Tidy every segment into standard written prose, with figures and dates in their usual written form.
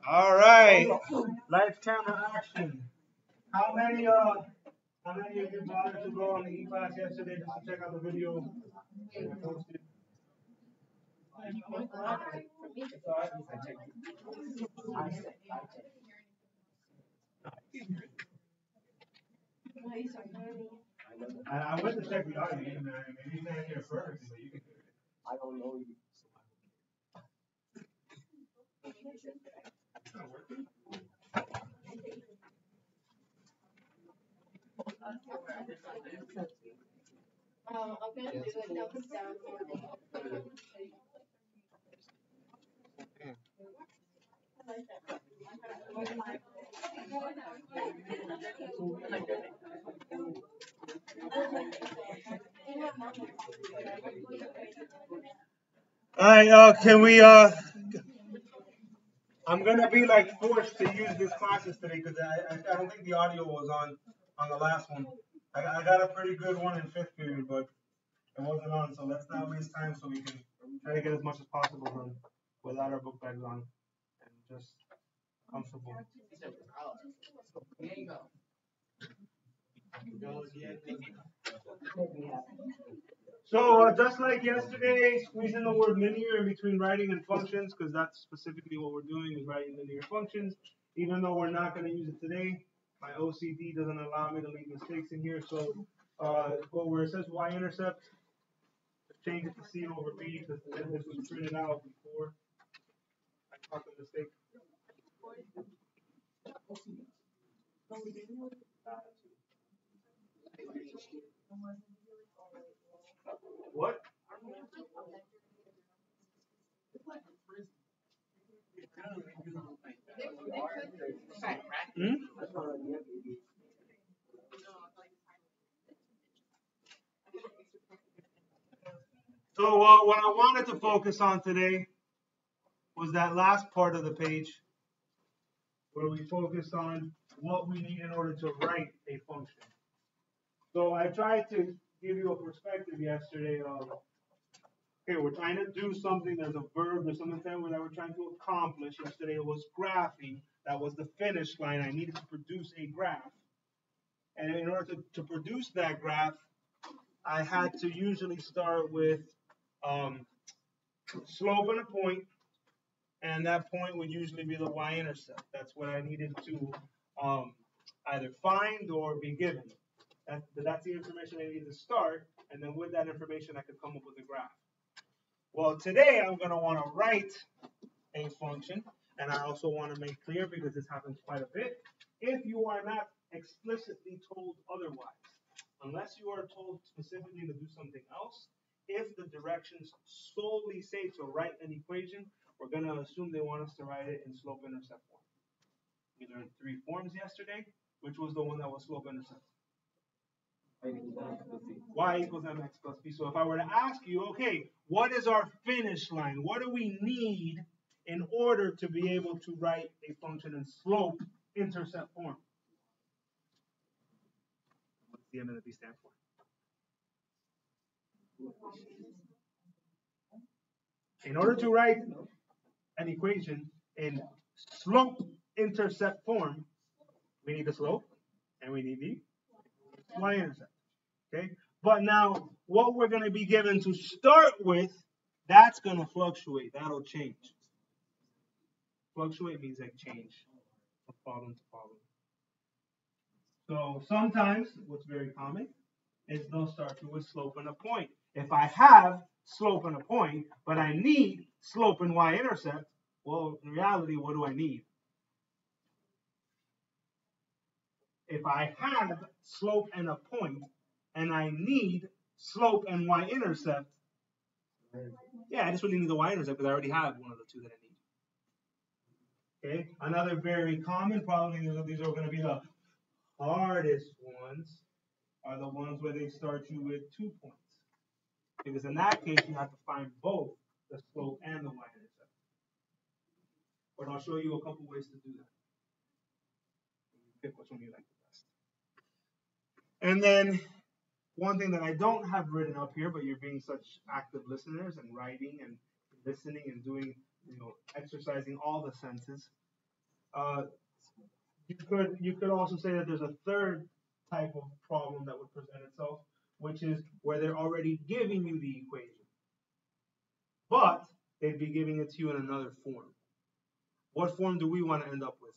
All right. Lights, camera, action. How many of you bothered to go on the e-class yesterday just to check out the video that I posted? I went to check the audio. Maybe you can't hear perfectly, but you can hear it. I don't know you. It's not working. I'm gonna do it thumbs down for me. All right, can we, I'm gonna be like forced to use these classes today because I don't think the audio was on the last one. I got a pretty good one in fifth period, but it wasn't on, so let's not waste time so we can try to get as much as possible done without our book bags on and just comfortable. So just like yesterday, squeezing the word linear in between writing and functions, because that's specifically what we're doing is writing linear functions. Even though we're not going to use it today, my OCD doesn't allow me to leave mistakes in here. So where it says y-intercept, change it to C over B because this was printed out before I caught the mistake. What? Hmm? So what I wanted to focus on today was that last part of the page where we focus on what we need in order to write a function. So I tried to give you a perspective yesterday of, okay, we're trying to do something, there's a verb, there's something that we're trying to accomplish. Yesterday it was graphing, that was the finish line. I needed to produce a graph. And in order to produce that graph, I had to usually start with slope and a point, and that point would usually be the y-intercept. That's what I needed to either find or be given. That's the information I needed to start, and then with that information, I could come up with a graph. Well, today I'm going to want to write a function, and I also want to make clear, because this happens quite a bit, if you are not explicitly told otherwise, unless you are told specifically to do something else, if the directions solely say to write an equation, we're going to assume they want us to write it in slope-intercept form. We learned three forms yesterday. Which was the one that was slope-intercept? Y equals mx plus b. So if I were to ask you, okay, what is our finish line? What do we need in order to be able to write a function in slope-intercept form? What's the M and the B stand for? In order to write an equation in slope-intercept form, we need the slope and we need the y-intercept. Okay, but now what we're going to be given to start with, that's going to fluctuate. That'll change. Fluctuate means like change from problem to problem. So sometimes what's very common is they'll start you with slope and a point. If I have slope and a point, but I need slope and y-intercept, well, in reality, what do I need? If I have slope and a point, and I need slope and y-intercept, yeah, I just really need the y-intercept because I already have one of the two that I need. Okay, another very common problem, these are going to be the hardest ones, are the ones where they start you with 2 points. Because in that case, you have to find both the slope and the y-intercept. But I'll show you a couple ways to do that. Pick which one you like the best. And then one thing that I don't have written up here, but you're being such active listeners and writing and listening and doing, exercising all the senses, You could also say that there's a third type of problem that would present itself, which is where they're already giving you the equation, but they'd be giving it to you in another form. What form do we want to end up with?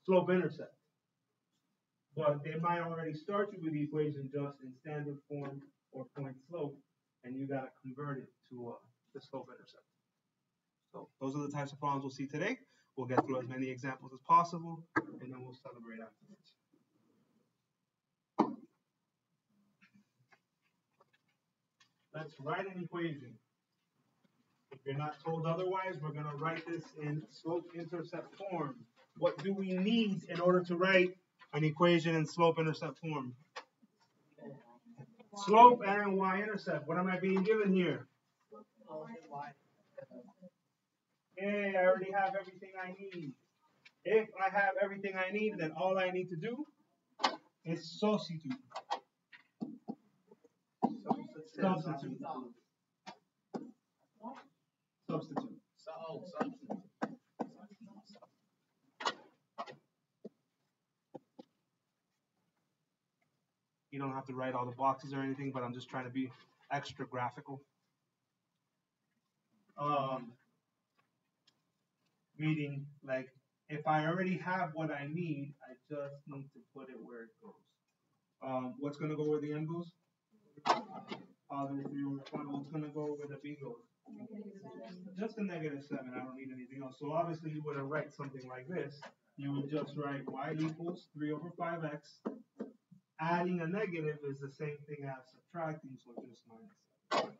Slope-intercept. But they might already start you with the equation just in standard form or point slope, and you got to convert it to the slope-intercept. So those are the types of problems we'll see today. We'll get through as many examples as possible, and then we'll celebrate afterwards. Let's write an equation. If you're not told otherwise, we're going to write this in slope-intercept form. What do we need in order to write an equation in slope-intercept form? Slope and y-intercept. What am I being given here? Hey, I already have everything I need. If I have everything I need, then all I need to do is substitute. Substitute. You don't have to write all the boxes or anything, but I'm just trying to be extra graphical. Meaning, like, if I already have what I need, I just need to put it where it goes. What's going to go where the m goes? Positive 3 over 20. What's going to go where the b goes? Just a negative 7. I don't need anything else. So obviously you wouldn't write something like this. You would just write y equals 3 over 5x. Adding a negative is the same thing as subtracting, so just minus 7.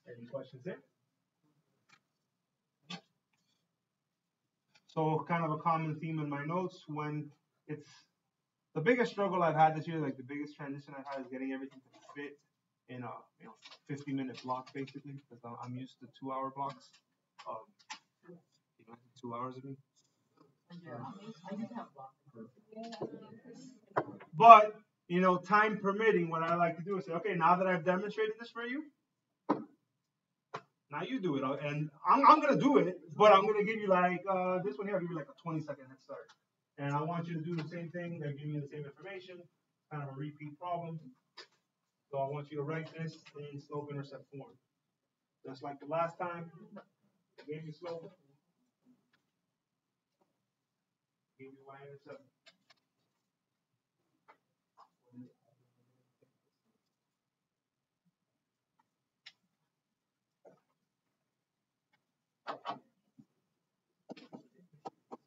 Any questions there? So kind of a common theme in my notes when it's the biggest struggle I've had this year, like the biggest transition I've had is getting everything to fit in a 50-minute block basically, because I'm used to 2-hour blocks. 2 hours of me. But time permitting, what I like to do is say, okay, now that I've demonstrated this for you, now you do it, and I'm gonna do it, but I'm gonna give you like this one here. I'll give you like a 20-second head start, and I want you to do the same thing. They're giving you the same information, kind of a repeat problem. So I want you to write this in slope-intercept form, just like the last time. I gave you slope, gave you y-intercept.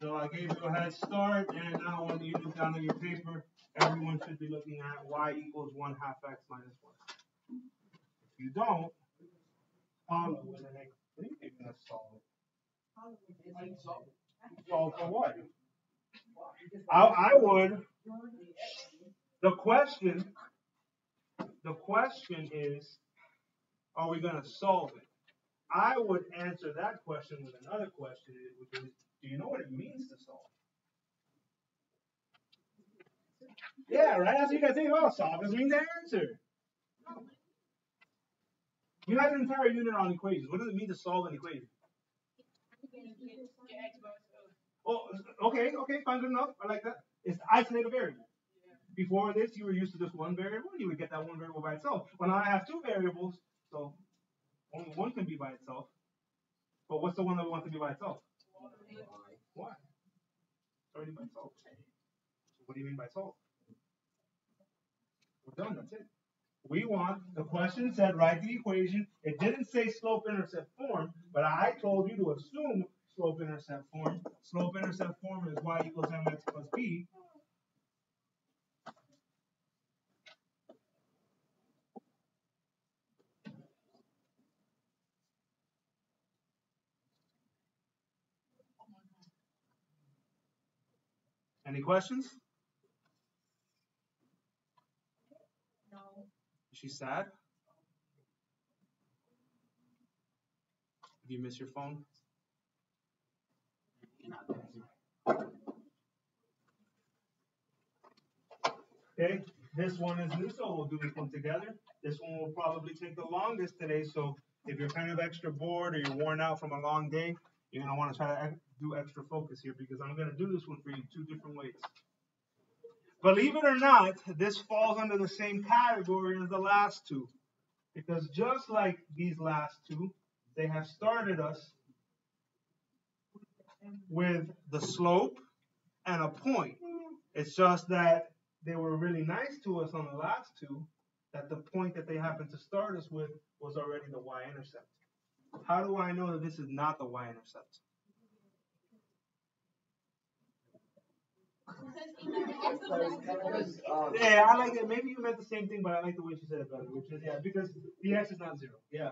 So I gave you a head start, and now when you look down on your paper, everyone should be looking at y equals 1/2 x minus 1. If you don't, what do you think you're going to solve it? Solve for what? I would. The question is, are we going to solve it? I would answer that question with another question, which is, do you know what it means to solve? Yeah, right? That's what you guys think. Oh, solve doesn't mean to answer. You have an entire unit on equations. What does it mean to solve an equation? Oh, okay, fine, good enough. I like that. It's to isolate a variable. Before this, you were used to just one variable, and you would get that one variable by itself. Well, now I have two variables, so only one can be by itself. But what's the one that we want to be by itself? Why? It's already by itself. So what do you mean by solve? We're done, that's it. We want, the question said write the equation. It didn't say slope-intercept form, but I told you to assume slope-intercept form. Slope-intercept form is y equals mx plus b. Any questions? No. Is she sad? Did you miss your phone? Okay. This one is new, so we'll do this one together. This one will probably take the longest today, so if you're kind of extra bored or you're worn out from a long day, you're going to want to try to do extra focus here because I'm going to do this one for you 2 different ways. Believe it or not, this falls under the same category as the last 2 because just like these last 2, they have started us with the slope and a point. It's just that they were really nice to us on the last 2, that the point that they happened to start us with was already the y-intercept. How do I know that this is not the y-intercept? Yeah, I like it. Maybe you meant the same thing, but I like the way she said it better, which is, yeah, because the x is not 0. Yeah.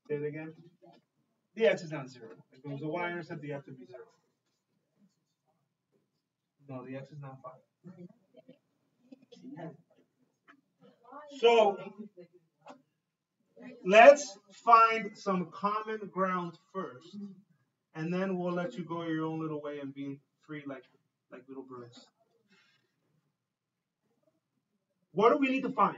Say it again. The x is not 0. If it was a y-intercept, the x would be 0. No, the x is not 5. So let's find some common ground first, and then we'll let you go your own little way and be free like little birds. What do we need to find?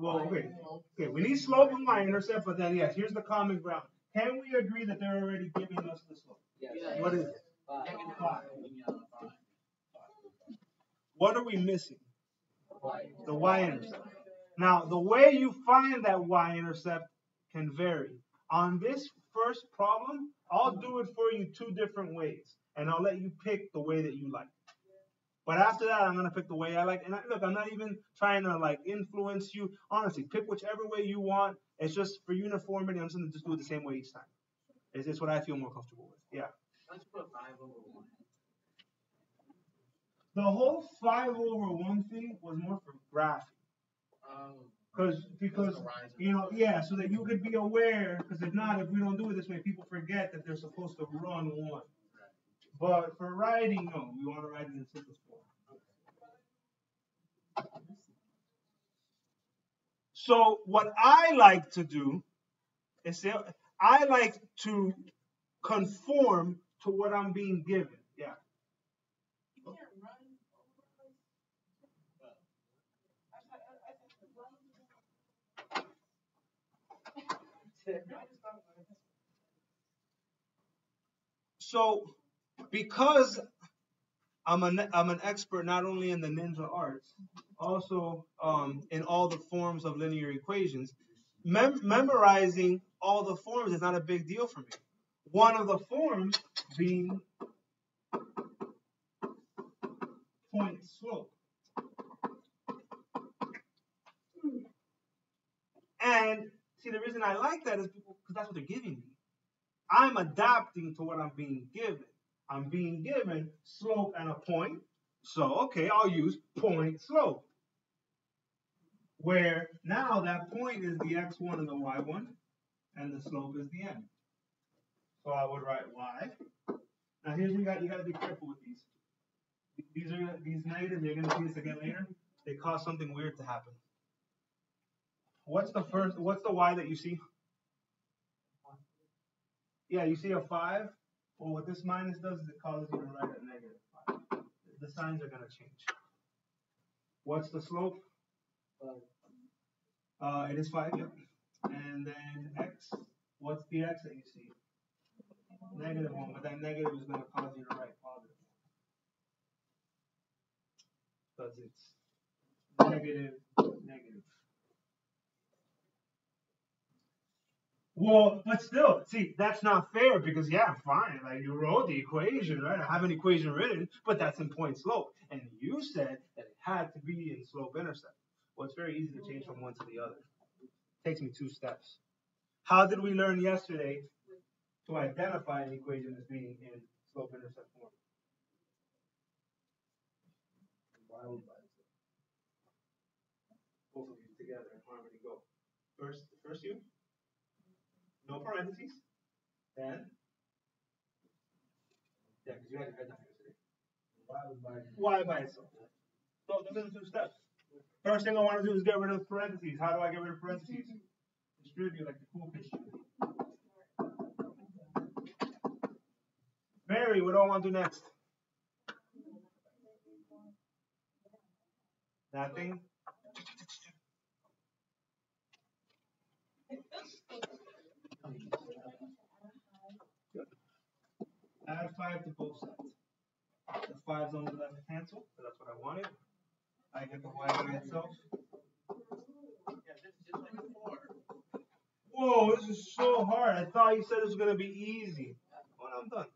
Well, okay, we need slope and y-intercept, but then yes, here's the common ground. Can we agree that they're already giving us the slope? Yes. What is it? 5. What are we missing? The y-intercept. Now, the way you find that y-intercept can vary. On this first problem, I'll do it for you 2 different ways, and I'll let you pick the way that you like. But after that, I'm going to pick the way I like. And look, I'm not even trying to like influence you. Honestly, pick whichever way you want. It's just for uniformity. I'm just going to just do it the same way each time. It's what I feel more comfortable with. Yeah. Let's put 5 over 1. The whole 5 over 1 thing was more for graphing. Because you know, yeah, so that you could be aware. Because if not, if we don't do it this way, people forget that they're supposed to run 1. But for writing, no, we want to write it in simplest form. So what I like to do is say, I like to conform to what I'm being given. Yeah. So because I'm an expert not only in the ninja arts, also in all the forms of linear equations, memorizing all the forms is not a big deal for me. One of the forms being point slope. And see, the reason I like that is because that's what they're giving me. I'm adapting to what I'm being given. I'm being given slope and a point. So, okay, I'll use point slope. Where now that point is the x1 and the y1, and the slope is the m. So I would write y. Now here's you got to be careful with these. These negatives, you're gonna see this again later. They cause something weird to happen. What's the y that you see? Yeah, you see a 5? Well, what this minus does is it causes you to write a negative 5. The signs are going to change. What's the slope? It is 5, yep. And then x, what's the x that you see? Negative 1, but that negative is going to cause you to write positive 1. Because it's negative, negative. Well, but still, see, that's not fair because, yeah, fine, like you wrote the equation, right? I have an equation written, but that's in point slope. And you said that it had to be in slope intercept. Well, it's very easy to change from one to the other. It takes me 2 steps. How did we learn yesterday to identify an equation as being in slope intercept form? Both of you together in harmony, go. First you. No parentheses. Then, yeah, because you had your head down yesterday. Y by itself. So those are the 2 steps. First thing I want to do is get rid of parentheses. How do I get rid of parentheses? Distribute like the cool kids do. Mary, what do I want to do next? That thing? Add 5 to both sides. The 5's on the left cancel, so that's what I wanted. I get the y by itself. Whoa, this is so hard. I thought you said it was going to be easy. Well, I'm done.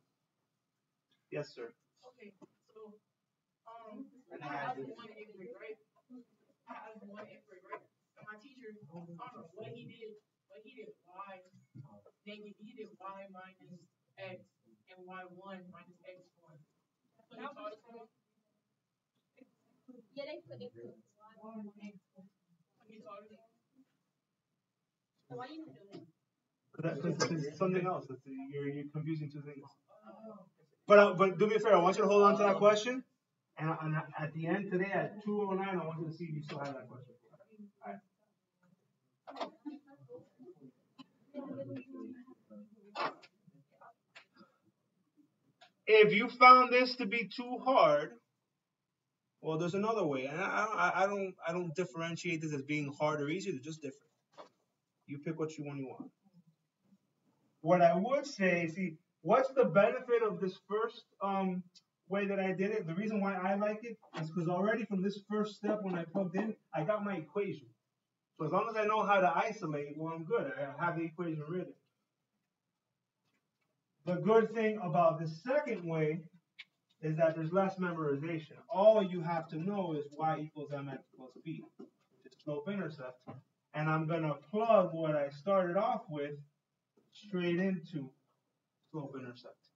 Yes, sir. Okay, so, I have one inquiry, right? And my teacher, I don't know what he did, but he did y minus x and y1 minus x1. So he taught us wrong. Yeah, they put it. He taught us wrong. So why you not doing it? Because it's something else. You're confusing two things. But do me a favor. I want you to hold on to that question. And at the end today at 2:09, I want you to see if you still have that question. All right. If you found this to be too hard, well, there's another way, and I don't differentiate this as being hard or easy. They're just different. You pick what you want. What I would say, see, what's the benefit of this first way that I did it? The reason why I like it is because already from this first step when I plugged in, I got my equation. So as long as I know how to isolate, well, I'm good. I have the equation written. The good thing about the second way is that there's less memorization. All you have to know is y equals mx plus b, which is slope-intercept. And I'm going to plug what I started off with straight into slope-intercept.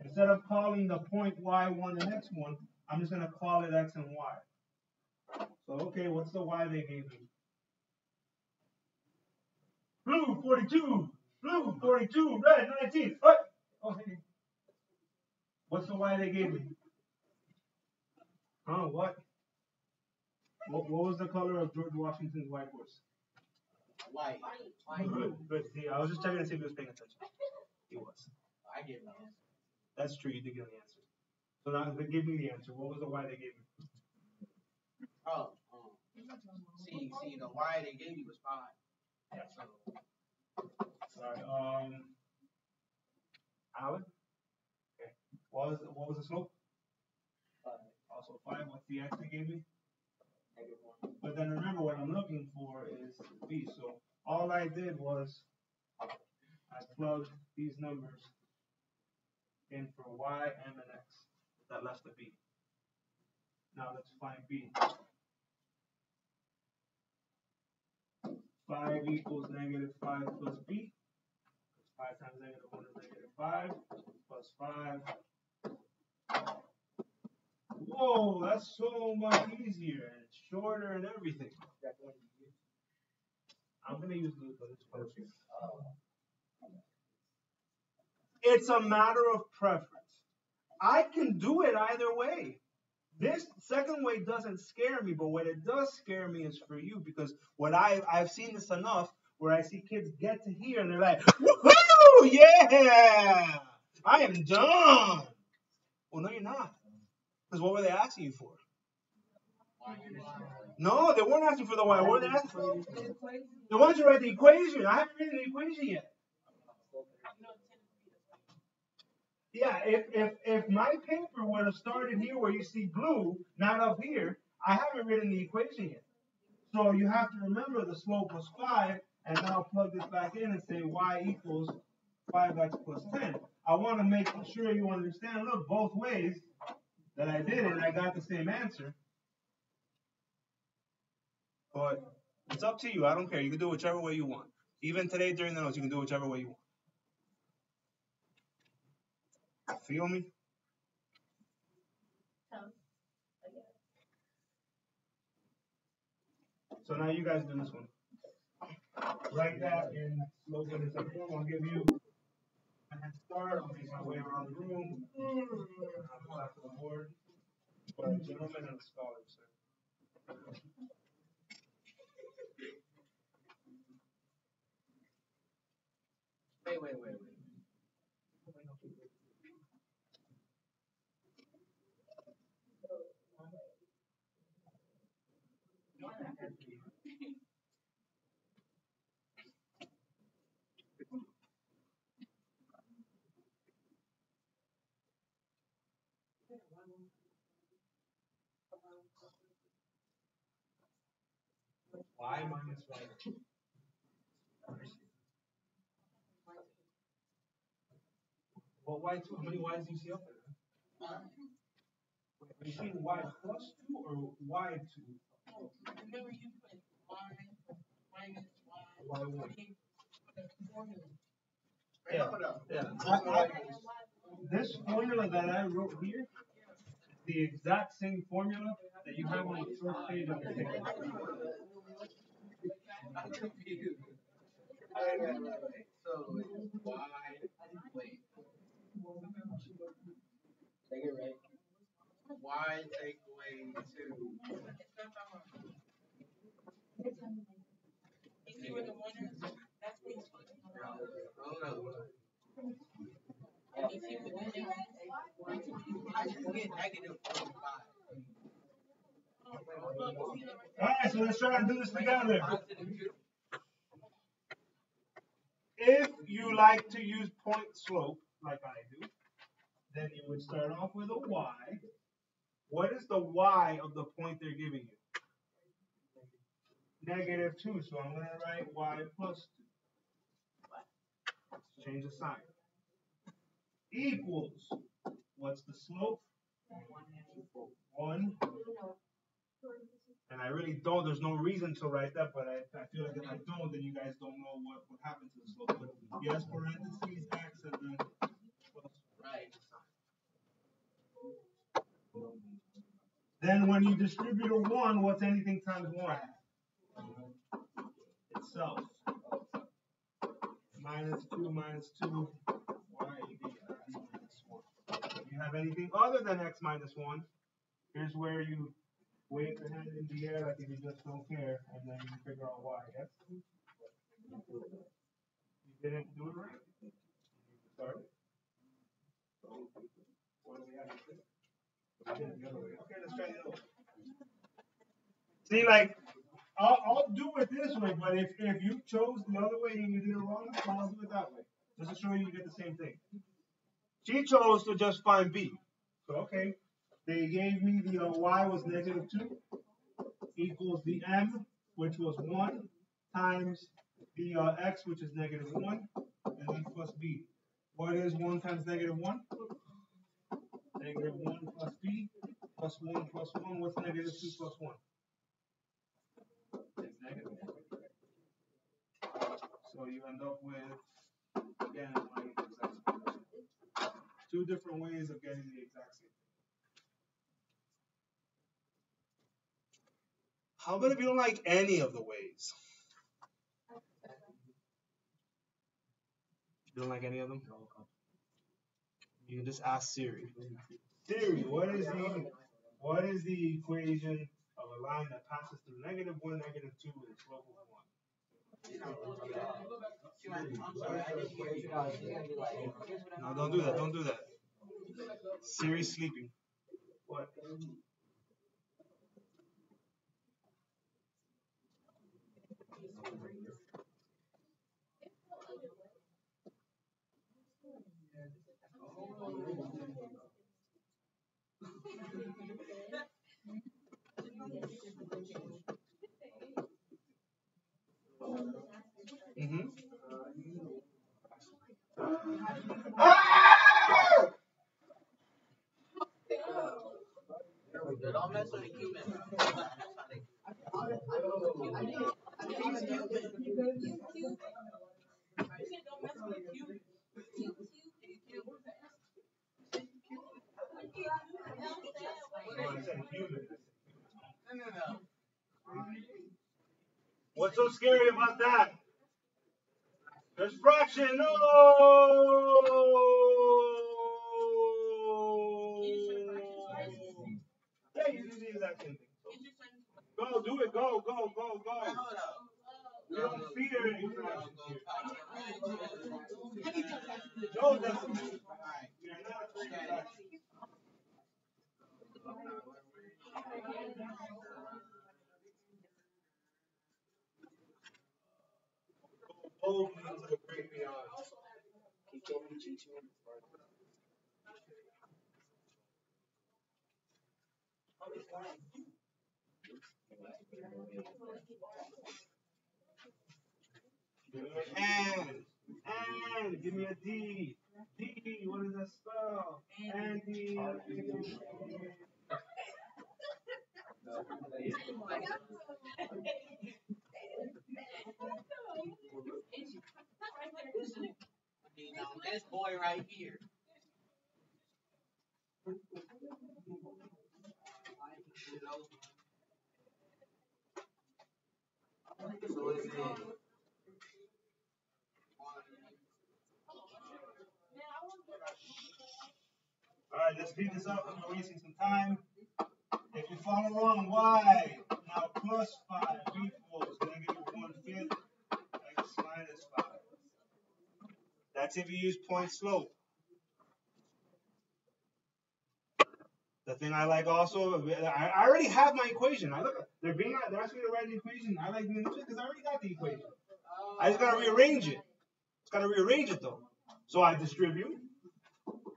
Instead of calling the point y1 and x1, I'm just going to call it x and y. So, okay, what's the y they gave me? Blue, 42. Blue, 42. Red, 19. What? Okay. What's the y they gave me? Huh, what? What was the color of George Washington's white horse? White. Good. See, I was just checking to see if he was paying attention. He was. I get an answer. That's true, you did get the answer. So now they give me the answer. What was the y they gave me? Oh, see, the y they gave you was 5. Yeah. So, Sorry. Alan? Okay. What was the slope? 5. Also 5. What's the x they gave me? -1. But then remember what I'm looking for is b. So all I did was I plugged these numbers in for y, m, and x. That left the b. Now let's find b. 5 equals -5 plus b. 5 times -1 is -5 plus 5. Whoa, that's so much easier and it's shorter and everything. I'm going to use this post here. It's a matter of preference. I can do it either way. This second way doesn't scare me, but what it does scare me is for you, because what I've seen this enough where I see kids get to here and they're like, woohoo, yeah, I am done. Well, no, you're not. Because what were they asking you for? No, they weren't asking for the y. What were they asking for? They wanted you to write the equation. I haven't written the equation yet. Yeah, if my paper would have started here where you see blue, not up here, I haven't written the equation yet. So you have to remember the slope was 5, and now plug this back in and say y equals 5x plus 10. I want to make sure you understand, look, both ways that I did it, I got the same answer. But it's up to you. I don't care. You can do it whichever way you want. Even today during the notes, you can do it whichever way you want. Feel me? So now you guys do this one. Write that in slope-intercept form. I'll give you a head start. I'll make my way around the room. I'll pull out the board. For a gentleman and a scholar, sir. Wait. Y minus y. Well, y2, how many y's do you see up there? Are you seeing y plus 2 or y2? Remember you put y minus y1. Yeah. This formula that I wrote here is the exact same formula that you have on the first page of your table. I'm confused. Wait. So y, wait. Take it right. Y take away 2. If you were the winner, that's what you're supposed to do. Hold up. If you were the winner, I should get negative 45. Alright, so let's try and do this together. If you like to use point slope, like I do, then you would start off with a y. What is the y of the point they're giving you? Negative 2, so I'm going to write y plus 2. Change the sign. Equals, what's the slope? 1. And I really don't, there's no reason to write that, but I feel like if I don't, then you guys don't know what would happen to the slope. But yes, parentheses, x, and then plus right. Then when you distribute a 1, what's anything times 1? Itself. Minus 2 minus 2, y equals x minus 1. If you have anything other than x minus 1, here's where you wave your hand in the air like if you just don't care, and then you figure out why, yes? You didn't do it right? Sorry? What do we have to do? Okay, let's try it over. See, like, I'll do it this way, but if you chose the other way and you did it wrong, I'll do it that way. Just to show you get the same thing. She chose to just find B. So, okay, they gave me the y was negative 2 equals the m, which was 1, times the x, which is negative 1, and then plus b. What is 1 times negative 1? Negative 1 plus b, plus 1 plus 1. What's negative 2 plus 1? It's negative 1. So you end up with, again, y equals x minus 1. Two different ways of getting the exact same thing. How about if you don't like any of the ways? You don't like any of them? You can just ask Siri. Siri, what is the equation of a line that passes through negative 1, negative 2 with a slope of 1? No, don't do that. Don't do that. Siri's sleeping. What? Mm-hmm. Don't mess with the human. No. What's so scary about that? There's fraction. No. Yeah, you do the exact same thing. Go, do it. Go. We don't fear any fractions here. No, that's we are not afraid of fractions. Boldly into the great beyond. And give me a D. D, what does that spell? Andy. This boy right here. So it's Alright, let's speed this up. I'm wasting some time. If you follow along, y now plus 5 equals negative 1/5 x minus 5. That's if you use point slope. The thing I like also, I already have my equation. They're asking me to write the equation. I like doing this because I already got the equation. I just gotta rearrange it. Just gotta rearrange it though. So I distribute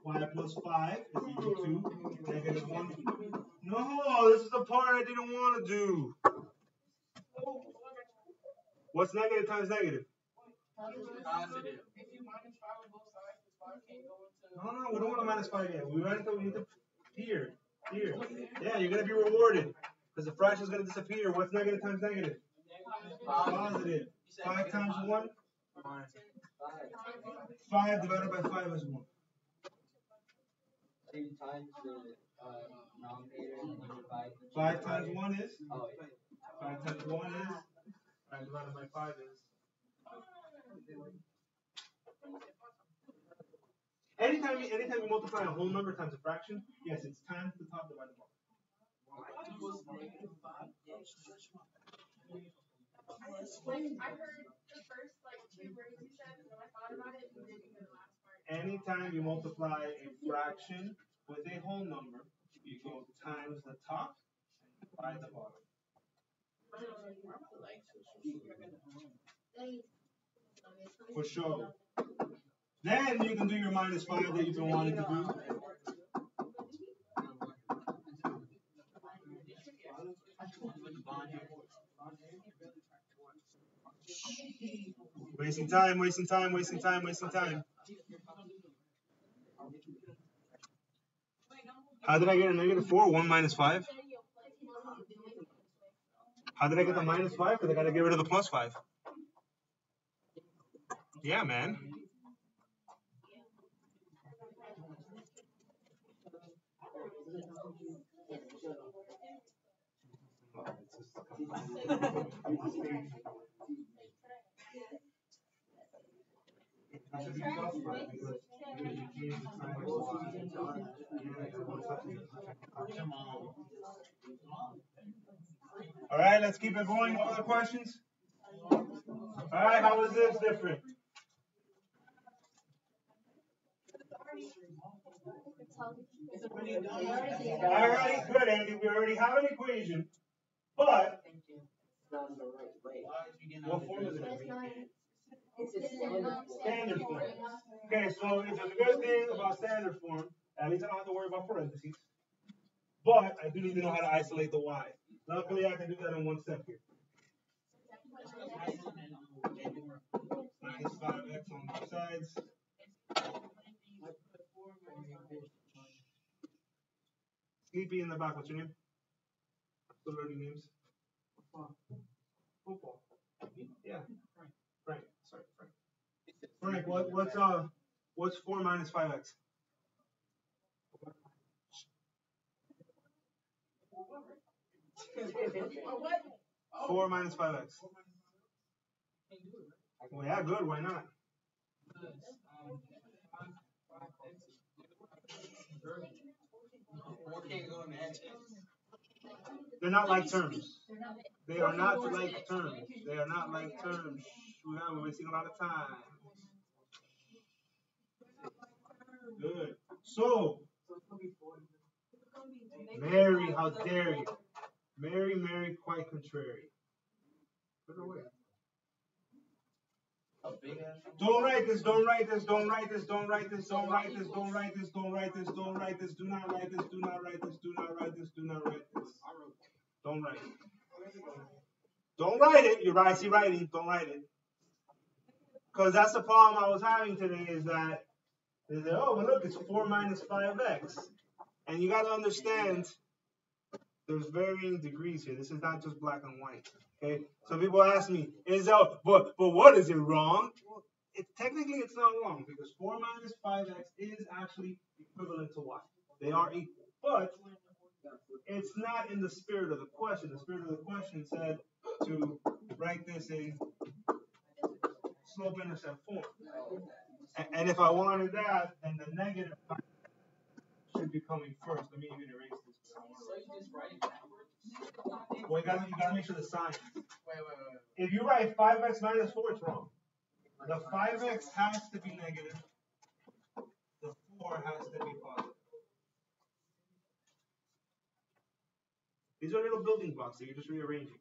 y plus 5 is equal to negative 1. No, this is the part I didn't want to do. What's negative times negative? positive. No, we don't want a minus 5 yet. We need to here. Yeah, you're gonna be rewarded because the fraction is gonna disappear. What's negative times negative? Positive. 5 times 1. 5 divided by 5 is 1. 5 times 1 is? 5 times 1 is? 5 divided by 5 is? Anytime you multiply a whole number times a fraction, yes, it's times the top divided by I heard the first two words you said, and then I thought about it and didn't hear the last part. Anytime you multiply a fraction with a whole number, you go times the top by the bottom. For sure. Then you can do your minus 5 that you've been wanting to do. Wasting time. How did I get a negative 4? 1 minus 5? How did I get the minus 5? Because I got to get rid of the plus 5. Yeah, man. All right, let's keep it going. No other questions? All right, how is this different? All right, good, Andy. We already have an equation, but what form is it? Standard form. Okay, so if there's a good thing about standard form, at least I don't have to worry about parentheses. But I do need to know how to isolate the y. Luckily, I can do that in one step here. Minus 5x on both sides. Sleepy in the back, what's your name? Still learning names. Football. Yeah. Frank. Sorry, Frank. Frank, what's 4 minus 5x? What? 4 minus 5x. Well, yeah, good. Why not? They're not like terms. They are not like terms. We're wasting a lot of time. Good. So, Mary, how dare you? Mary, quite contrary. Put it away. Don't write this, don't write this, don't write this, don't write this, don't write this, don't write this, don't write this, don't write this, do not write this, do not write this, do not write this, do not write this. Don't write it. Don't write it. You're right, see writing, don't write it. Because that's the problem I was having today is that, oh, but look, it's 4 minus 5x. And you got to understand, there's varying degrees here. This is not just black and white. Okay? Some people ask me, but what is it wrong? Well, technically it's not wrong because 4 minus 5x is actually equivalent to y. They are equal. But it's not in the spirit of the question. The spirit of the question said to write this in slope-intercept form. And if I wanted that, then the negative should be coming first. Let me even erase this. So you just write it backwards? Well, you gotta make sure the sign. Wait. If you write 5x minus 4, it's wrong. The 5x has to be negative. The 4 has to be positive. These are little building blocks that you're just rearranging.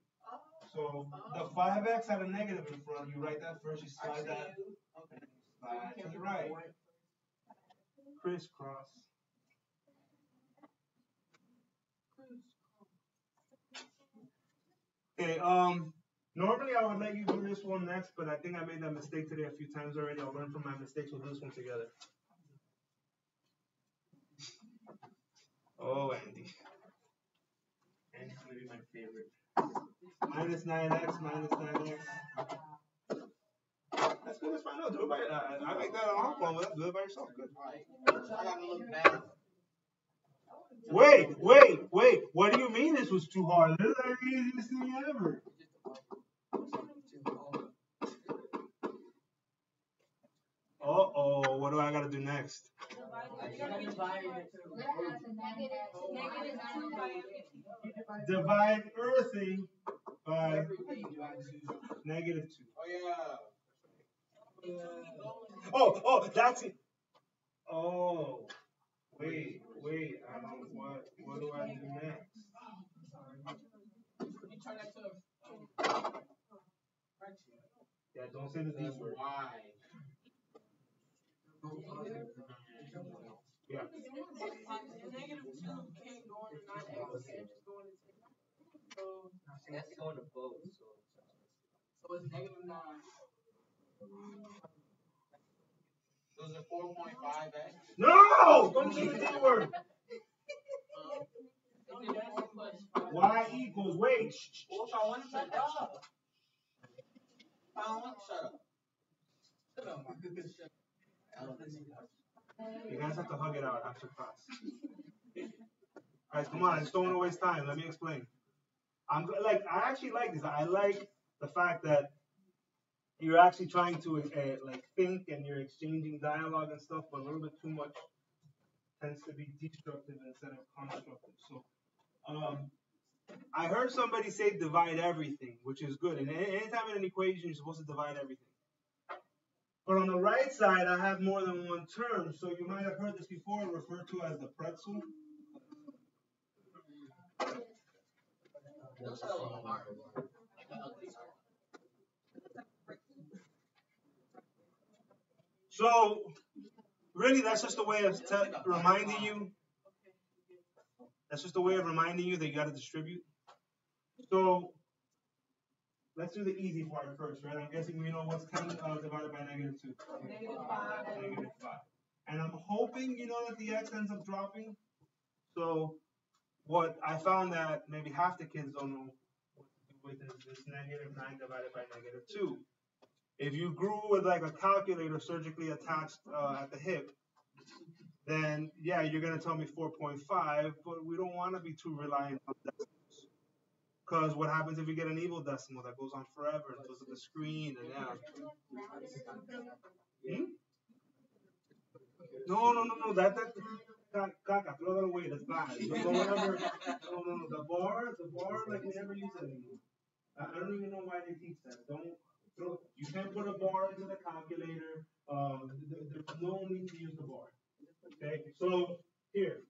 So the 5x had a negative in front. You write that first. You slide that. Okay. Slide to the right. Crisscross. Okay, normally I would let you do this one next, but I think I made that mistake today a few times already. I'll learn from my mistakes. We'll do this one together. Oh, Andy. Andy's gonna be my favorite. Minus 9x, minus 9x. That's good, that's fine. No, do it by I like that on phone, but do it by yourself. Good. I gotta look back. Wait. What do you mean this was too hard? This is like the easiest thing ever. Uh-oh, what do I gotta do next? Divide earthing by negative 2. Oh, yeah. Oh, that's it. Oh, wait. What do I do next? You turn that to Yeah, don't say the D word. why? Yeah. Negative 2 can't go into 9x. It just go into 6. So that's going to both. So it's negative 9. So is it 4.5x? No! Don't say the D word. Y equals, wait. I want to shut up. I don't want to shut up. Shut up. You guys have to hug it out after class. Guys, come on, I just don't want to waste time. Let me explain. I actually like this. I like the fact that you're actually trying to think and you're exchanging dialogue and stuff, but a little bit too much tends to be destructive instead of constructive. So, I heard somebody say divide everything, which is good. And anytime in an equation, you're supposed to divide everything. But on the right side, I have more than one term, so you might have heard this before, referred to as the pretzel. So, really, that's just a way of reminding you. That's just a way of reminding you that you got to distribute. So, let's do the easy part first, right? I'm guessing we know what's 10 divided by negative 2. Negative 5. Negative 5. And I'm hoping you know that the x ends up dropping. So, what I found that maybe half the kids don't know what to do with is this negative 9 divided by negative 2. If you grew with like a calculator surgically attached at the hip, then yeah, you're going to tell me 4.5, but we don't want to be too reliant on decimals. Because what happens if you get an evil decimal that goes on forever and goes to the screen and No. That caca, throw that away. That's bad. Don't ever. No. The bar, like we never use it anymore. I don't even know why they teach that. You can't put a bar into the calculator. There's no need to use the bar. Okay. So here,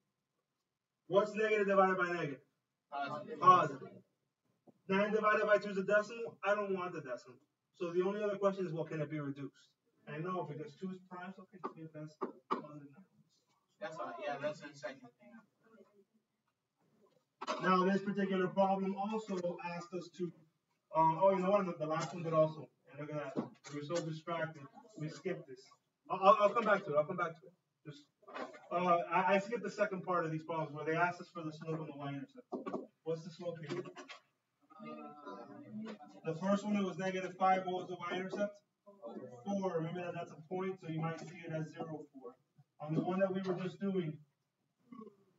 what's negative divided by negative? Positive. 9 divided by 2 is a decimal. I don't want the decimal. So the only other question is, well, can it be reduced? And I know if it gets 2 times, okay, if that's positive. That's all. Yeah, that's the second thing. Now, this particular problem also asked us to, oh, you know what? The last one did also. And look at that. We were so distracted. We skipped this. I'll come back to it. I'll come back to it. Just, I skipped the second part of these problems where they asked us for the slope and the y-intercept. What's the slope here? The first one, it was -5. What was the y-intercept? 4. Remember that that's a point, so you might see it as 0, 4. On the one that we were just doing,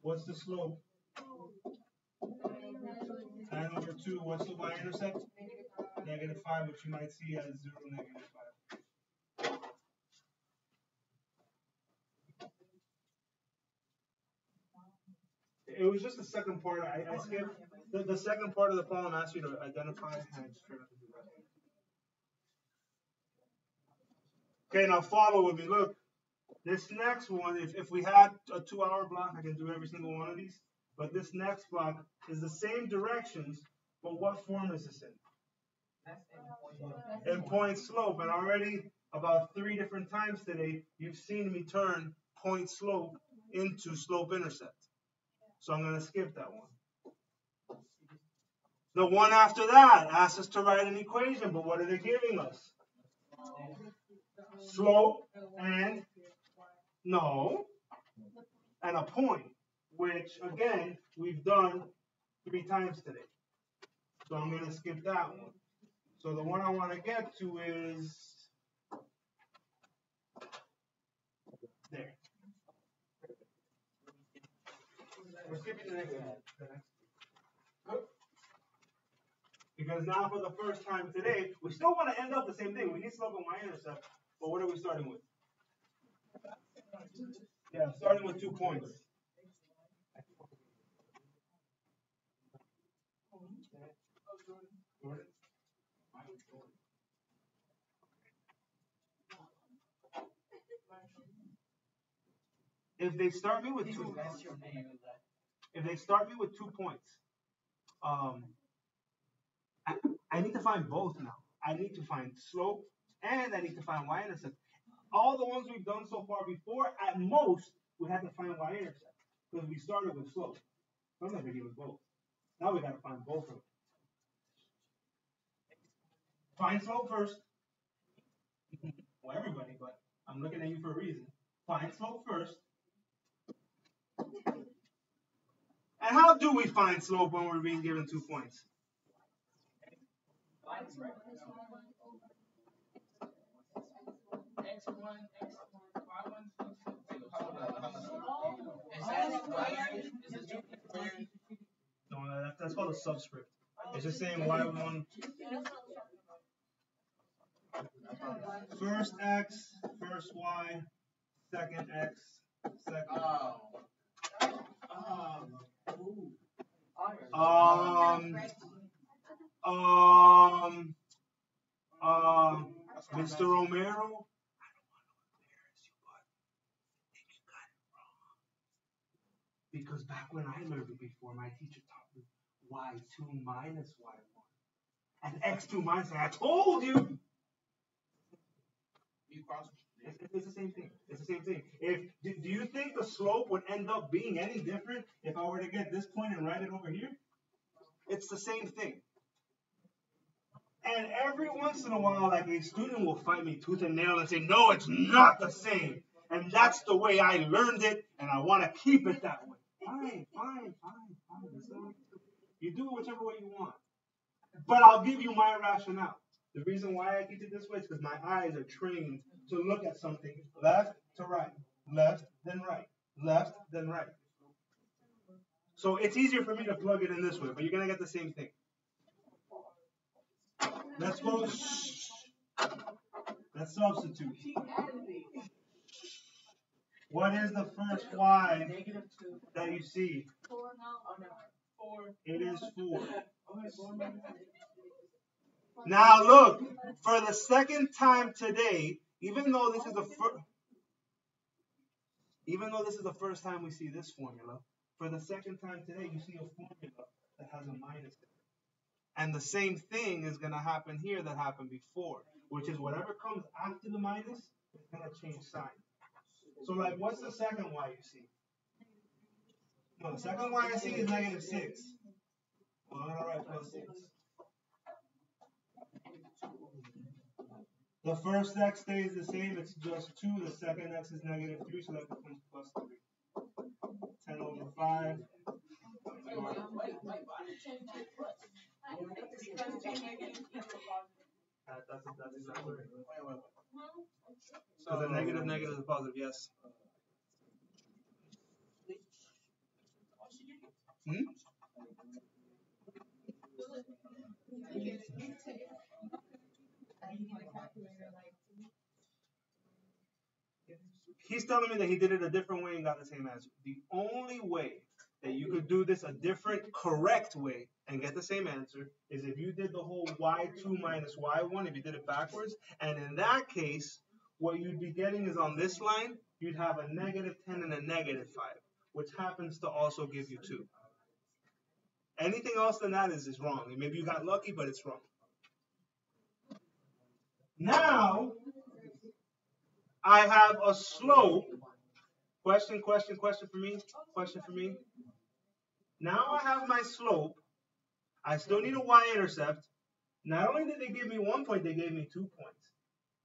what's the slope? 9/2. What's the y-intercept? -5, which you might see as 0, -5. It was just the second part. I skipped the second part of the problem. Asked you to identify. Okay, now follow with me. Look, this next one, if we had a 2-hour block, I can do every single one of these. But this next block is the same directions, but what form is this in? In point slope. And already about 3 different times today, you've seen me turn point slope into slope intercept. So I'm going to skip that one. The one after that asks us to write an equation, but what are they giving us? Slope and and a point, which again we've done 3 times today. So I'm going to skip that one. So the one I want to get to is there. We're skipping the next one. Because now for the first time today, we still want to end up the same thing. We need slope and y-intercept, but what are we starting with? Yeah, starting with 2 points. If they start me with 2 points, I need to find both now. I need to find slope and I need to find y-intercept. All the ones we've done so far before, at most, we had to find y-intercept because we started with slope. Sometimes they give us both. Now we got to find both of them. Find slope first. Well, everybody, but I'm looking at you for a reason. Find slope first. And how do we find slope when we're being given 2 points? No, that's called a subscript. It's just saying y1. First x, first y, second x, second. Mr. Romero, I don't want to embarrass you, but I think you got it wrong. Because back when I learned it before, my teacher taught me y2 minus y1. And x2 minus, I told you. It's the same thing. It's the same thing. Do you think the slope would end up being any different if I were to get this point and write it over here? It's the same thing. And every once in a while, like a student will fight me tooth and nail and say, no, it's not the same. And that's the way I learned it, and I want to keep it that way. Fine. You do it whichever way you want. But I'll give you my rationale. The reason why I teach it this way is because my eyes are trained to look at something left to right, left, then right, left, then right. So it's easier for me to plug it in this way, but you're going to get the same thing. Let's go. Let's substitute. What is the first y that you see? 4. It is 4. Now look, for the second time today, even though this is the first time we see this formula, for the second time today, you see a formula that has a minus in it. And the same thing is going to happen here that happened before, which is whatever comes after the minus is going to change sign. So, like, what's the second y you see? No, the second y I see is negative 6. Well, I'm going to write plus 6. The first x stays the same, it's just 2. The second x is negative 3, so that becomes plus 3. 10 over 5. That's exactly right. So the negative is a positive, yes. He's telling me that he did it a different way and got the same answer. The only way that you could do this a different, correct way and get the same answer is if you did the whole y2 minus y1, if you did it backwards. And in that case, what you'd be getting is on this line, you'd have a negative 10 and a negative 5, which happens to also give you 2. Anything else than that is wrong. And maybe you got lucky, but it's wrong. Now, I have a slope. Question for me. Question for me. Now I have my slope. I still need a y-intercept. Not only did they give me 1 point, they gave me 2 points.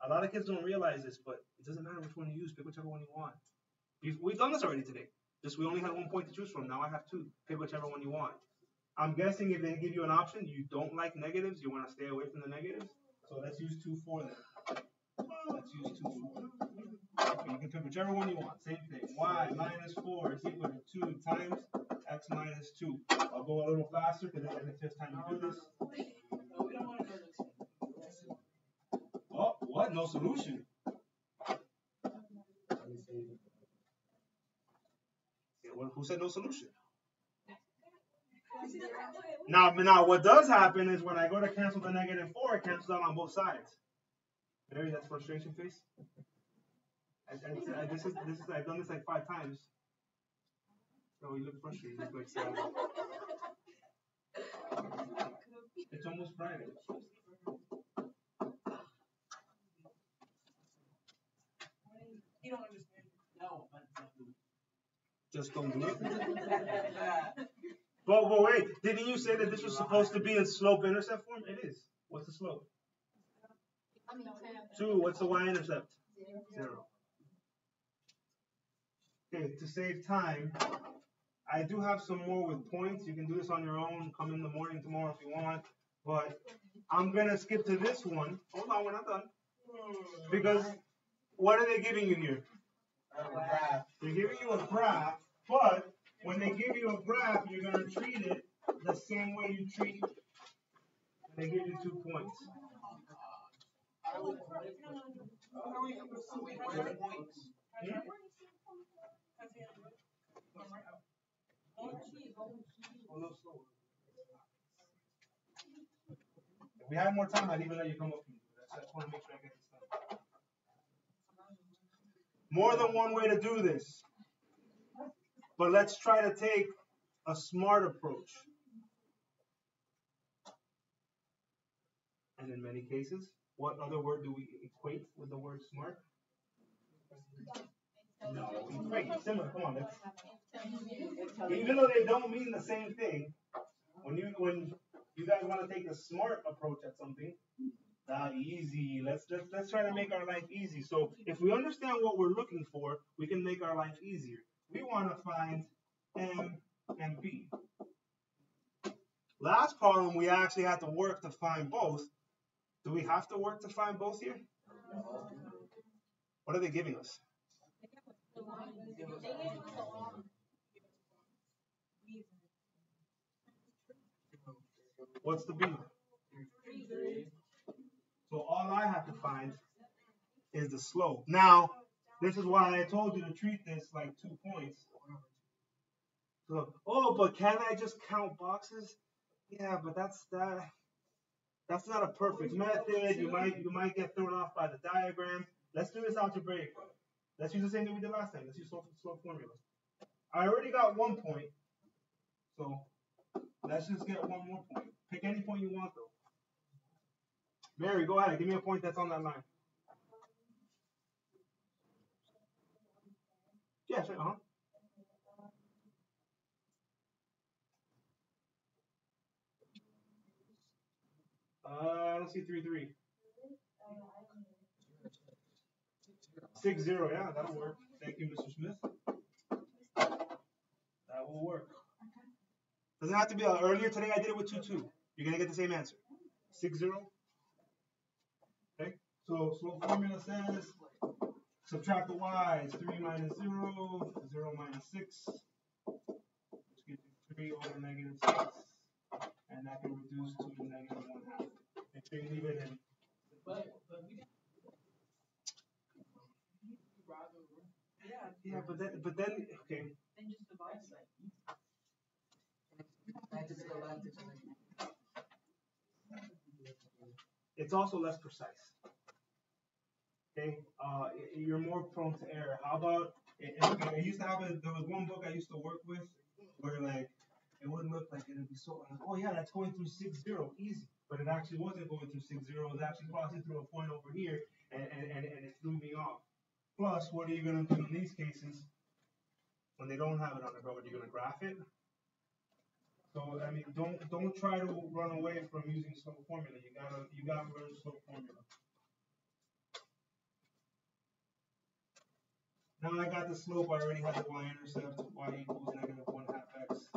A lot of kids don't realize this, but it doesn't matter which one you use. Pick whichever one you want. We've done this already today. Just we only had 1 point to choose from. Now I have 2. Pick whichever one you want. I'm guessing if they give you an option, you don't like negatives. You want to stay away from the negatives. So let's use 2, 4 then. Let's use 2, 4. Okay, you can pick whichever one you want. Same thing. Y minus 4 is equal to 2 times x minus 2. I'll go a little faster because it's the 5th time you do this. Oh, what? No solution. Yeah, well, who said no solution? Now, what does happen is when I go to cancel the negative 4, it cancels out on both sides. Barry, that's frustration face. I've done this like 5 times. So you look frustrated. You look sad. It's almost Friday. You don't understand. No. Just don't do it. But wait, didn't you say that this was supposed to be in slope-intercept form? It is. What's the slope? 2. What's the y-intercept? 0. Okay, to save time, I do have some more with points. You can do this on your own. Come in the morning tomorrow if you want. But I'm going to skip to this one. Hold on, we're not done. Because what are they giving you here? They're giving you a graph, but when they give you a graph, you're going to treat it the same way you treat when they give you 2 points. If we had more time, I'd even let you come up and do that. I just want to make sure I get this done. More than one way to do this. But let's try to take a smart approach. And in many cases, what other word do we equate with the word smart? No, equate. Similar. Come on, even though they don't mean the same thing, when you guys want to take a smart approach at something, easy. Let's try to make our life easy. So if we understand what we're looking for, we can make our life easier. We want to find M and B. Last problem, we actually had to work to find both. Do we have to work to find both here? What are they giving us? What's the B? So all I have to find is the slope. Now, this is why I told you to treat this like 2 points. So, but can I just count boxes? Yeah, but that's not a perfect method. You might get thrown off by the diagram. Let's do this algebraically. Let's use the same thing we did last time. Let's use slope formula. I already got 1 point, so let's just get 1 more point. Pick any point you want though. Mary, go ahead. Give me a point that's on that line. Yeah, sure. I don't see 3-3. 6-0. Yeah, that'll work. Thank you, Mr. Smith. That will work. Doesn't have to be earlier today. I did it with 2-2. You're gonna get the same answer. 6-0. Okay. So slope formula says subtract the y's. 3 minus 0. 0 minus 6. Which gives you 3 over negative 6. And that can reduce to negative 1/2. Make sure you leave it in. Yeah, but then okay. Then just divide it. It's also less precise. Okay, you're more prone to error. How about I used to have there was one book I used to work with where like it wouldn't look like it would be so like, oh yeah, that's going through 6-0, easy. But it actually wasn't going through 6-0. It was actually crossing through a point over here, and it threw me off. Plus, what are you gonna do in these cases when they don't have it on the board? Are you gonna graph it? So I mean, don't try to run away from using slope formula. You gotta learn slope formula. Now I got the slope. I already had the y-intercept. Y equals negative 1/2 x.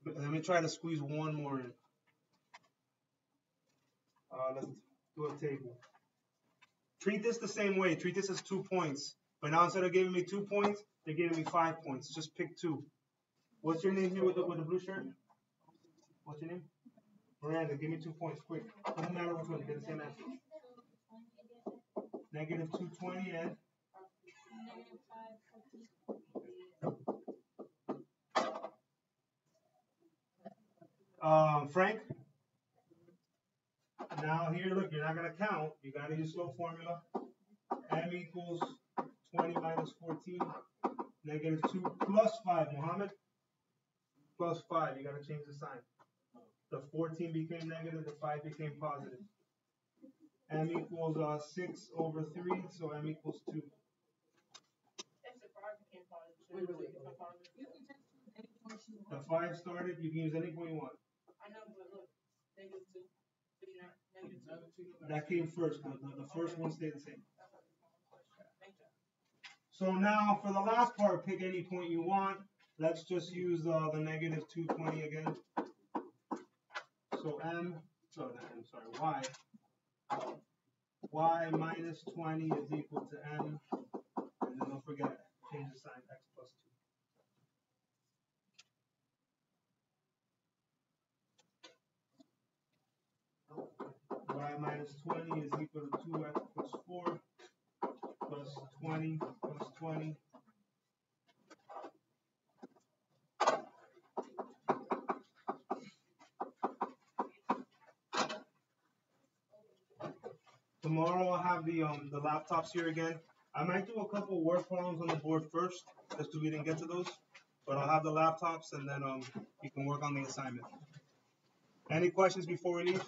Let me try to squeeze one more in. Let's do a table. Treat this the same way. Treat this as 2 points. But now instead of giving me 2 points, they're giving me 5 points. Just pick 2. What's your name here with the blue shirt? What's your name? Miranda, give me 2 points, quick. Doesn't matter which one, you get the same answer. Negative 220 and? Frank? Now here, look, you're not going to count. You got to use slope formula. M equals 20 minus 14, negative 2 plus 5. Mohammed? Plus 5. You got to change the sign. The 14 became negative, the 5 became positive. M equals 6 over 3, so M equals 2. The 5 started, you can use any point you want. I know, but look, negative 2. That came first, the first one stayed the same. So now for the last part, pick any point you want. Let's just use the negative 220 again. So y minus 20 is equal to m, and then don't forget, change the sign, x plus 2. Y minus 20 is equal to 2x plus 4 plus 20 plus 20. Tomorrow I'll have the laptops here again. I might do a couple word problems on the board first, just so we didn't get to those. But I'll have the laptops, and then you can work on the assignment. Any questions before we leave?